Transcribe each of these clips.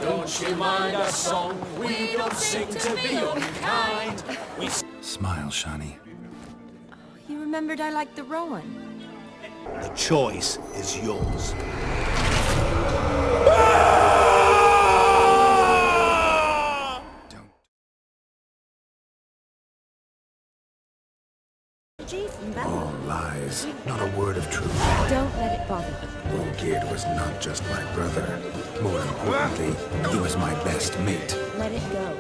Don't you mind our song? We don't sing to be unkind. Smile, Shani. You remembered I liked the Rowan. The choice is yours. All lies, not a word of truth. Don't let it bother you. Olgierd was not just my brother. More importantly, he was my best mate. Let it go.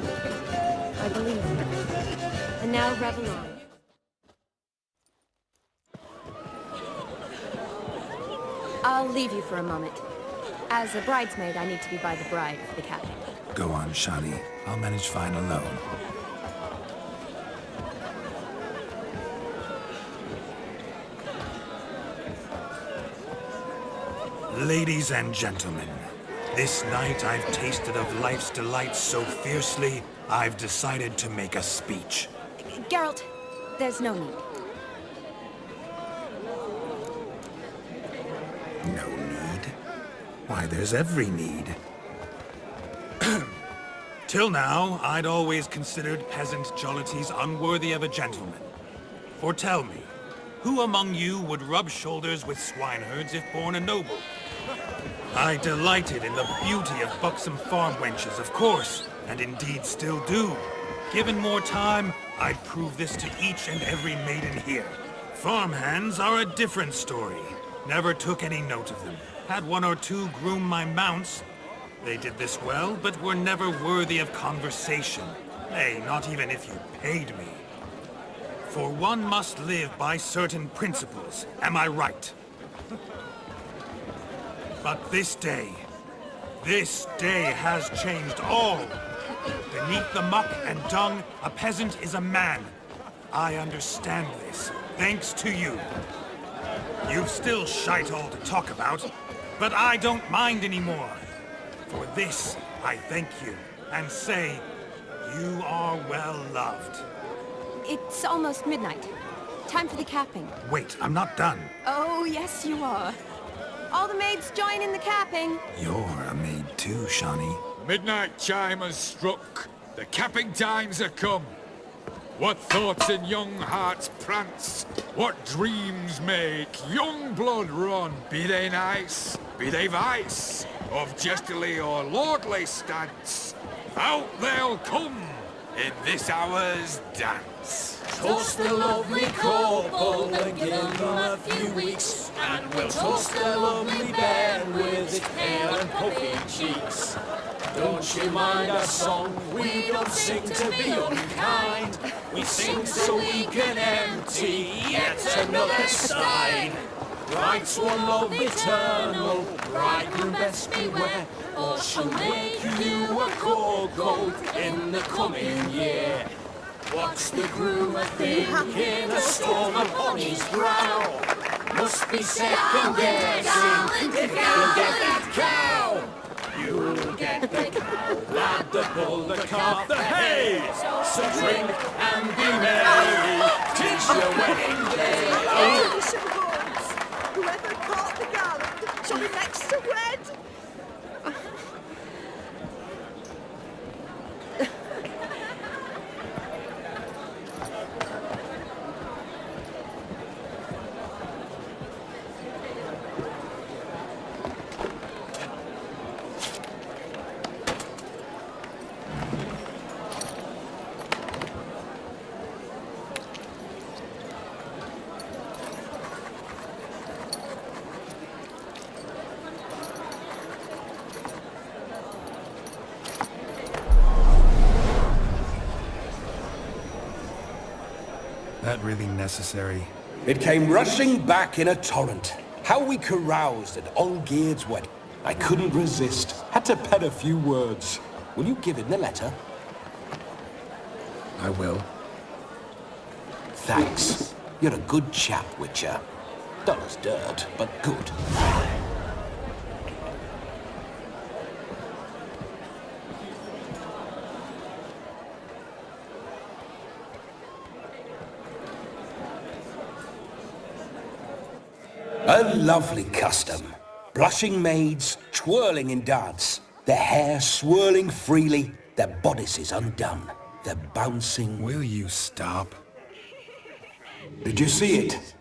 I believe you. And now revel on. I'll leave you for a moment. As a bridesmaid, I need to be by the bride for the captain. Go on, Shani. I'll manage fine alone. Ladies and gentlemen, this night I've tasted of life's delights so fiercely, I've decided to make a speech. Geralt, there's no need. No need? Why, there's every need. Till now, I'd always considered peasant jollities unworthy of a gentleman. For tell me, who among you would rub shoulders with swineherds if born a noble? I delighted in the beauty of buxom farm wenches, of course, and indeed still do. Given more time, I'd prove this to each and every maiden here. Farmhands are a different story. Never took any note of them. Had one or two groom my mounts. They did this well, but were never worthy of conversation. Nay, not even if you paid me. For one must live by certain principles, am I right? But this day has changed all. Beneath the muck and dung, a peasant is a man. I understand this, thanks to you. You've still shite all to talk about, but I don't mind anymore. For this, I thank you, and say, you are well loved. It's almost midnight. Time for the capping. Wait, I'm not done. Oh, yes, you are. All the maids join in the capping. You're a maid too, Shani. Midnight chime has struck. The capping times have come. What thoughts in young hearts prance? What dreams make young blood run? Be they nice, be they vice, of jestily or lordly stance, out they'll come in this hour's dance. Toast the lovely couple and give them a few weeks, and we'll toast the lovely bed with its pale and puffy cheeks. Don't you mind our song? We don't sing to be unkind. We sing so we can empty yet another stein. Bride's one love eternal, bridegroom best beware, or she'll make you a cold in the coming year. What's the groom a thinking? A storm upon his brow. Must be second guessing if you'll get that cow. You'll get the cow, lad, the bull, the calf, the hay. So drink and be merry, 'tis your wedding day. Whoever caught the garland shall be next to wed. That really necessary? It came rushing back in a torrent. How we caroused at Olgierd's wedding. I couldn't resist. Had to pen a few words. Will you give in the letter? I will. Thanks. You're a good chap, Witcher. Dull as dirt, but good. A lovely custom. Blushing maids, twirling in dance. their hair swirling freely, their bodices undone, their bouncing... Will you stop? Did you see it?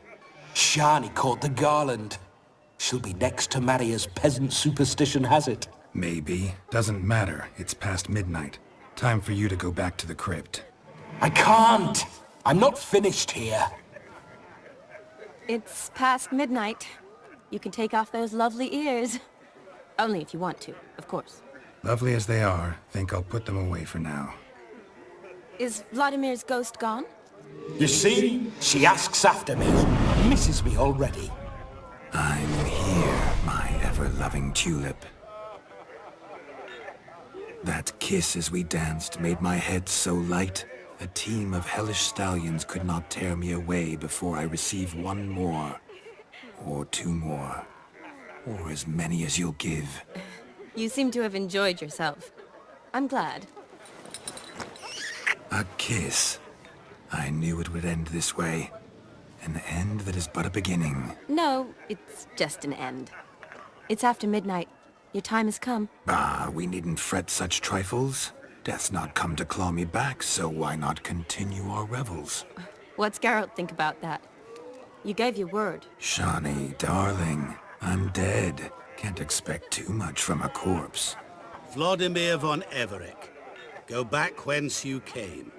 Shani caught the garland. She'll be next to marry as peasant superstition has it. Maybe. Doesn't matter. It's past midnight. Time for you to go back to the crypt. I can't! I'm not finished here. It's past midnight. You can take off those lovely ears. Only if you want to, of course. Lovely as they are, think I'll put them away for now. Is Vladimir's ghost gone? You see? She asks after me. Misses me already. I'm here, my ever-loving tulip. That kiss as we danced made my head so light, a team of hellish stallions could not tear me away before I receive one more. Or two more. Or as many as you'll give. You seem to have enjoyed yourself. I'm glad. A kiss. I knew it would end this way. An end that is but a beginning. No, it's just an end. It's after midnight. Your time has come. Ah, we needn't fret such trifles. Death's not come to claw me back, so why not continue our revels? What's Geralt think about that? You gave your word. Shani, darling, I'm dead. Can't expect too much from a corpse. Vladimir von Everec, go back whence you came.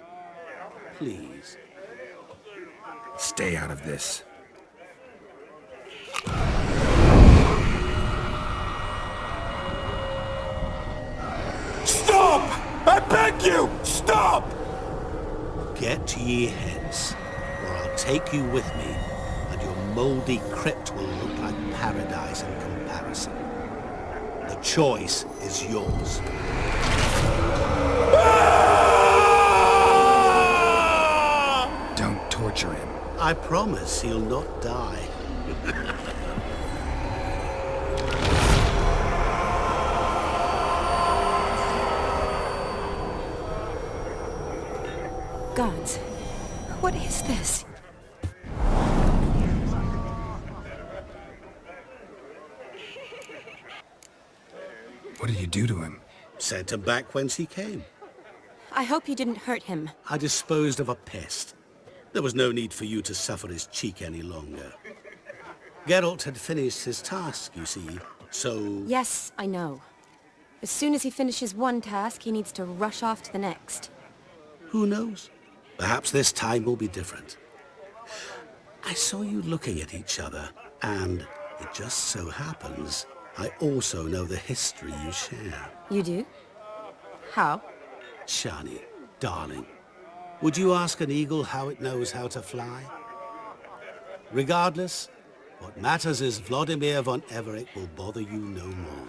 Please. Stay out of this. Stop! I beg you! Stop! Get ye hence, or I'll take you with me, and your moldy crypt will look like paradise in comparison. The choice is yours. Don't torture him. I promise he'll not die. Gods, what is this? What did you do to him? Sent him back whence he came. I hope you didn't hurt him. I disposed of a pest. There was no need for you to suffer his cheek any longer. Geralt had finished his task, you see, so... Yes, I know. As soon as he finishes one task, he needs to rush off to the next. Who knows? Perhaps this time will be different. I saw you looking at each other, and it just so happens I also know the history you share. You do? How? Shani, darling, would you ask an eagle how it knows how to fly? Regardless, what matters is Vladimir von Everec will bother you no more.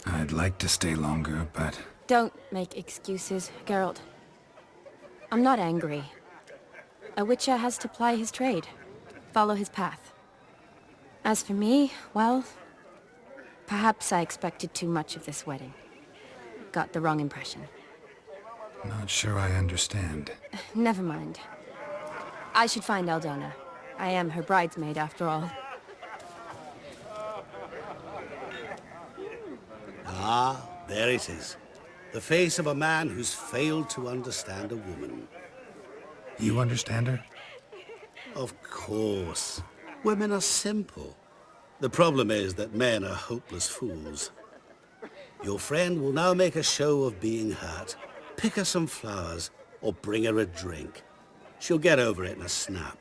I'd like to stay longer, but... Don't make excuses, Geralt. I'm not angry. A witcher has to ply his trade, follow his path. As for me, well, perhaps I expected too much of this wedding. Got the wrong impression. Not sure I understand. Never mind. I should find Aldona. I am her bridesmaid, after all. Ah, there it is. The face of a man who's failed to understand a woman. You understand her? Of course. Women are simple. The problem is that men are hopeless fools. Your friend will now make a show of being hurt, pick her some flowers, or bring her a drink. She'll get over it in a snap.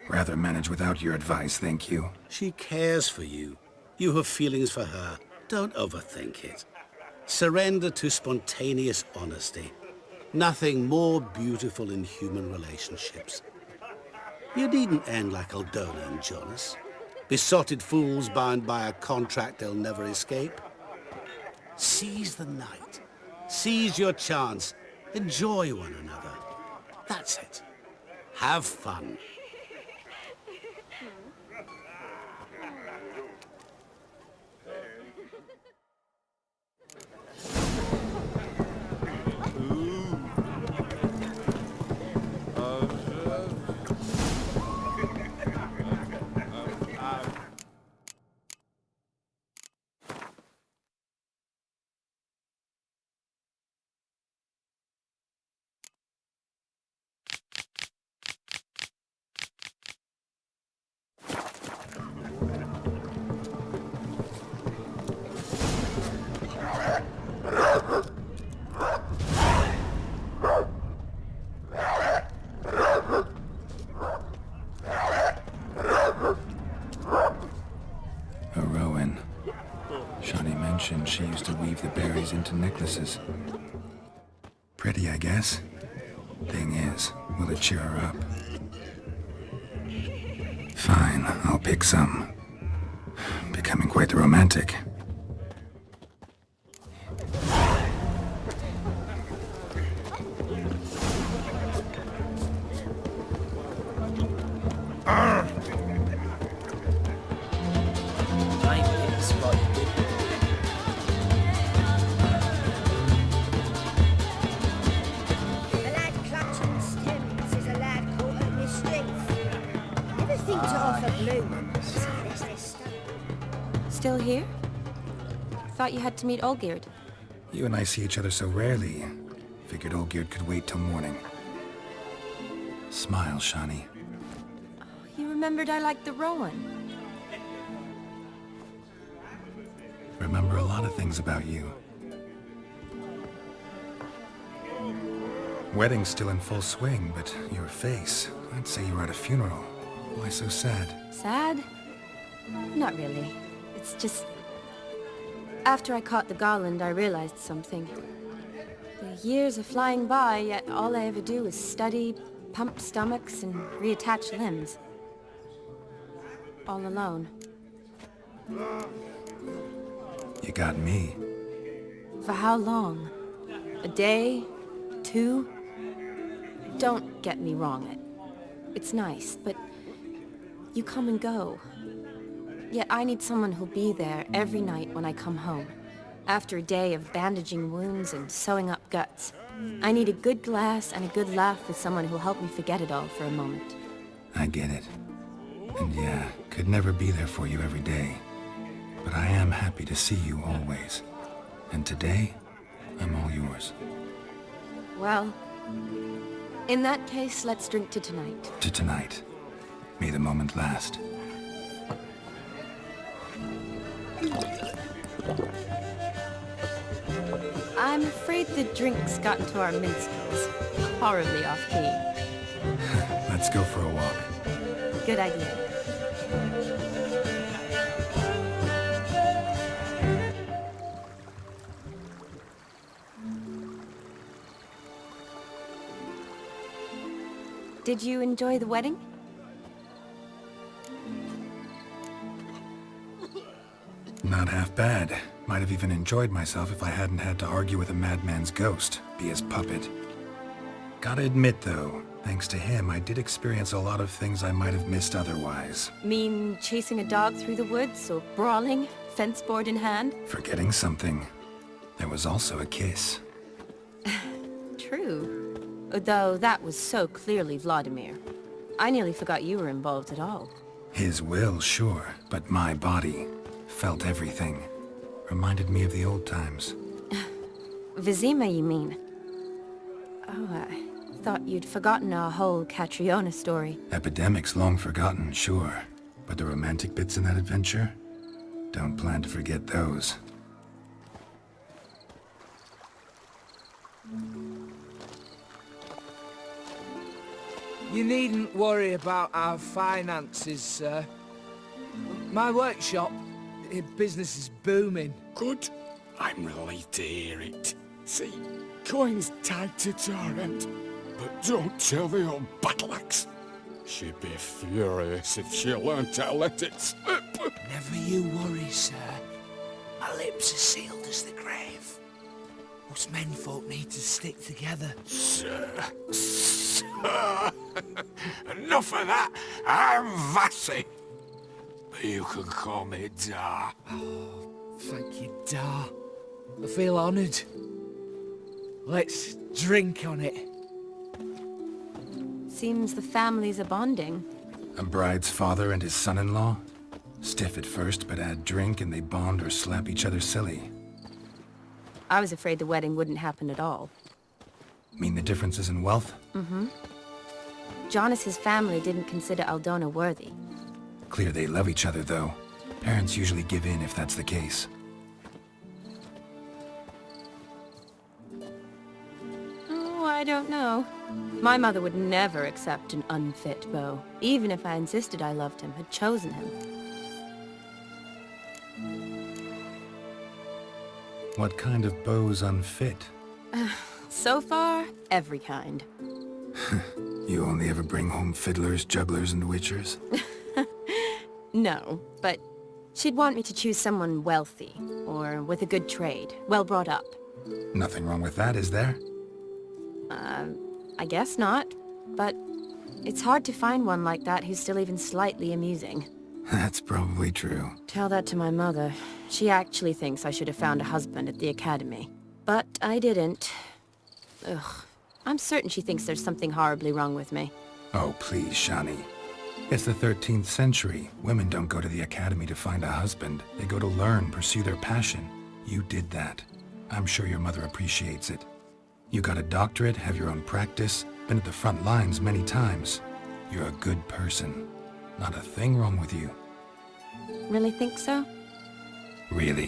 Rather manage without your advice, thank you. She cares for you. You have feelings for her. Don't overthink it. Surrender to spontaneous honesty. Nothing more beautiful in human relationships. You needn't end like Aldona and Jonas. Besotted fools bound by a contract they'll never escape. Seize the night. Seize your chance. Enjoy one another. That's it. Have fun. mentioned she used to weave the berries into necklaces. Pretty, I guess. Thing is, will it cheer her up? Fine, I'll pick some. Becoming quite the romantic. Still here? Thought you had to meet Olgierd. You and I see each other so rarely. Figured Olgierd could wait till morning. Smile, Shani. You remembered I liked the Rowan. Remember a lot of things about you. Wedding's still in full swing, but your face, I'd say you were at a funeral. Why so sad? Sad? Not really. It's just... After I caught the garland, I realized something. The years are flying by, yet all I ever do is study, pump stomachs, and reattach limbs. All alone. You got me. For how long? A day? 2? Don't get me wrong. It's nice, but you come and go. Yet I need someone who'll be there every night when I come home. After a day of bandaging wounds and sewing up guts. I need a good glass and a good laugh with someone who'll help me forget it all for a moment. I get it. And yeah, could never be there for you every day. But I am happy to see you always. And today, I'm all yours. Well, in that case, let's drink to tonight. To tonight. May the moment last. I'm afraid the drinks got into our minstrels. Horribly off-key. Let's go for a walk. Good idea. Did you enjoy the wedding? Not half bad. Might have even enjoyed myself if I hadn't had to argue with a madman's ghost, be his puppet. Gotta admit though, thanks to him, I did experience a lot of things I might have missed otherwise. Mean chasing a dog through the woods, or brawling, fence board in hand? Forgetting something. There was also a kiss. True. Though that was so clearly Vladimir. I nearly forgot you were involved at all. His will, sure, but my body felt everything. Reminded me of the old times. Vizima, you mean? Oh, I thought you'd forgotten our whole Catriona story. Epidemics long forgotten, sure. But the romantic bits in that adventure? Don't plan to forget those. You needn't worry about our finances, sir. My workshop, business is booming. Good. I'm relieved to hear it. See, coin's tied to Torrent. But don't tell the old battle-axe. She'd be furious if she learned to let it slip. Never you worry, sir. My lips are sealed as the grave. Us menfolk need to stick together. Sir. Enough of that. I'm Vassy. But you can call me Dar. Oh, thank you, Dar. I feel honoured. Let's drink on it. Seems the families are bonding. A bride's father and his son-in-law? Stiff at first, but add drink and they bond or slap each other silly. I was afraid the wedding wouldn't happen at all. Mean the differences in wealth? Mm-hmm. Jonas's family didn't consider Aldona worthy. Clear they love each other, though. Parents usually give in if that's the case. Oh, I don't know. My mother would never accept an unfit beau, even if I insisted I loved him, had chosen him. What kind of beau's unfit? So far, every kind. You only ever bring home fiddlers, jugglers, and witchers? No, but she'd want me to choose someone wealthy, or with a good trade, well brought up. Nothing wrong with that, is there? I guess not, but it's hard to find one like that who's still even slightly amusing. That's probably true. Tell that to my mother. She actually thinks I should have found a husband at the academy. But I didn't. Ugh. I'm certain she thinks there's something horribly wrong with me. Oh, please, Shani. It's the 13th century. Women don't go to the academy to find a husband. They go to learn, pursue their passion. You did that. I'm sure your mother appreciates it. You got a doctorate, have your own practice, been at the front lines many times. You're a good person. Not a thing wrong with you. Really think so? Really.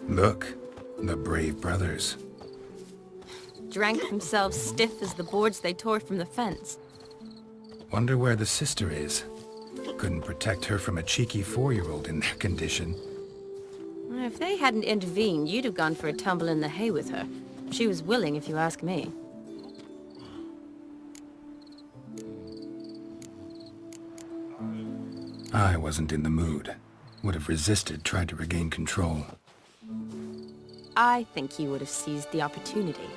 Look, the brave brothers. Drank themselves stiff as the boards they tore from the fence. Wonder where the sister is. Couldn't protect her from a cheeky 4-year-old in their condition. If they hadn't intervened, you'd have gone for a tumble in the hay with her. She was willing, if you ask me. I wasn't in the mood. Would have resisted, tried to regain control. I think you would have seized the opportunity.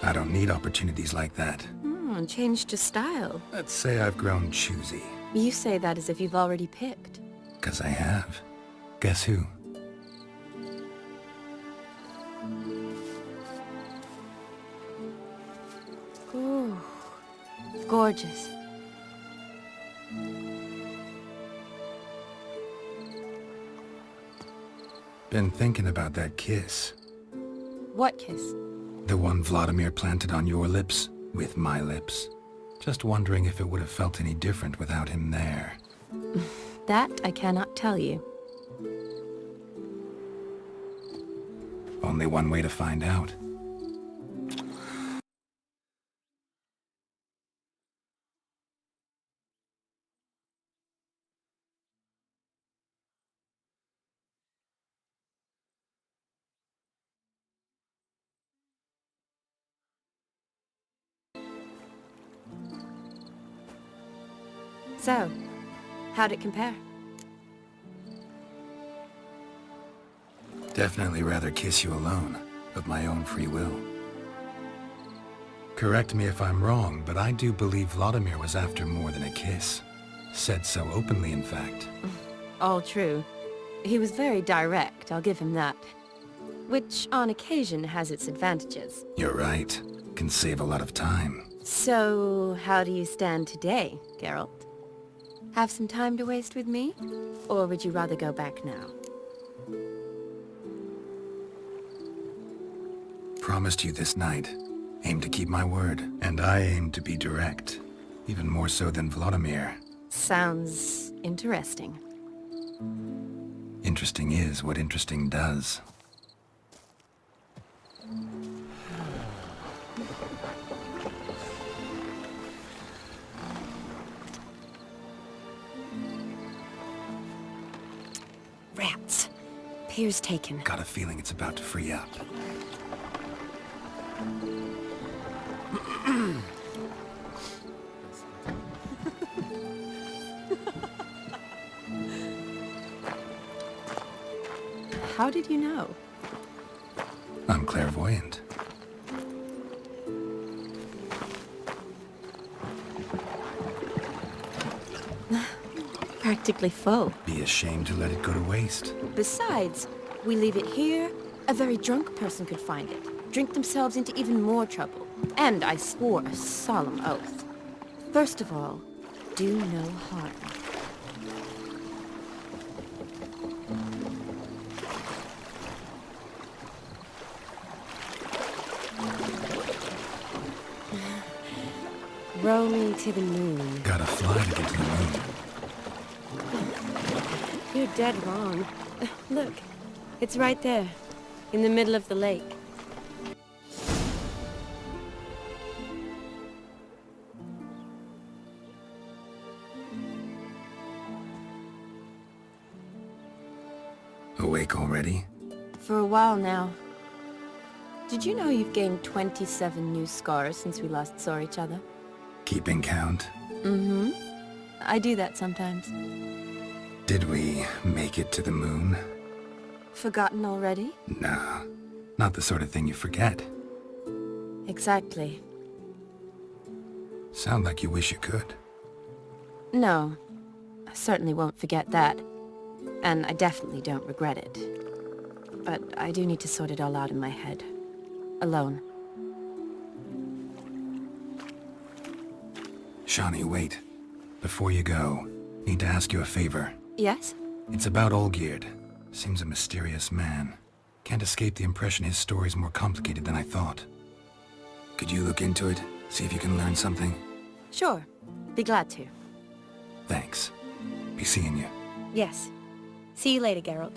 I don't need opportunities like that. Changed your style. Let's say I've grown choosy. You say that as if you've already picked. 'Cause I have. Guess who? Ooh, gorgeous. Been thinking about that kiss. What kiss? The one Vladimir planted on your lips, with my lips. Just wondering if it would have felt any different without him there. That I cannot tell you. Only one way to find out. So, how'd it compare? Definitely rather kiss you alone, of my own free will. Correct me if I'm wrong, but I do believe Vladimir was after more than a kiss. Said so openly, in fact. All true. He was very direct, I'll give him that. Which, on occasion, has its advantages. You're right. Can save a lot of time. So, how do you stand today, Geralt? Have some time to waste with me? Or would you rather go back now? Promised you this night. Aim to keep my word. And I aim to be direct. Even more so than Vladimir. Sounds interesting. Interesting is what interesting does. Rats. Pier's taken. Got a feeling it's about to free up. How did you know? I'm clairvoyant. Practically full. Be ashamed to let it go to waste. Besides, we leave it here, a very drunk person could find it, drink themselves into even more trouble. And I swore a solemn oath. First of all, do no harm. Row me to the moon. Gotta fly to get to the moon. You're dead wrong. Look, it's right there, in the middle of the lake. Awake already? For a while now. Did you know you've gained 27 new scars since we last saw each other? Keeping count? Mm-hmm. I do that sometimes. Did we make it to the moon? Forgotten already? Nah, not the sort of thing you forget. Exactly. Sound like you wish you could. No. I certainly won't forget that. And I definitely don't regret it. But I do need to sort it all out in my head. Alone. Shani, wait. Before you go, need to ask you a favor. Yes? It's about Olgierd. Seems a mysterious man. Can't escape the impression his story's more complicated than I thought. Could you look into it? See if you can learn something? Sure. Be glad to. Thanks. Be seeing you. Yes. See you later, Geralt.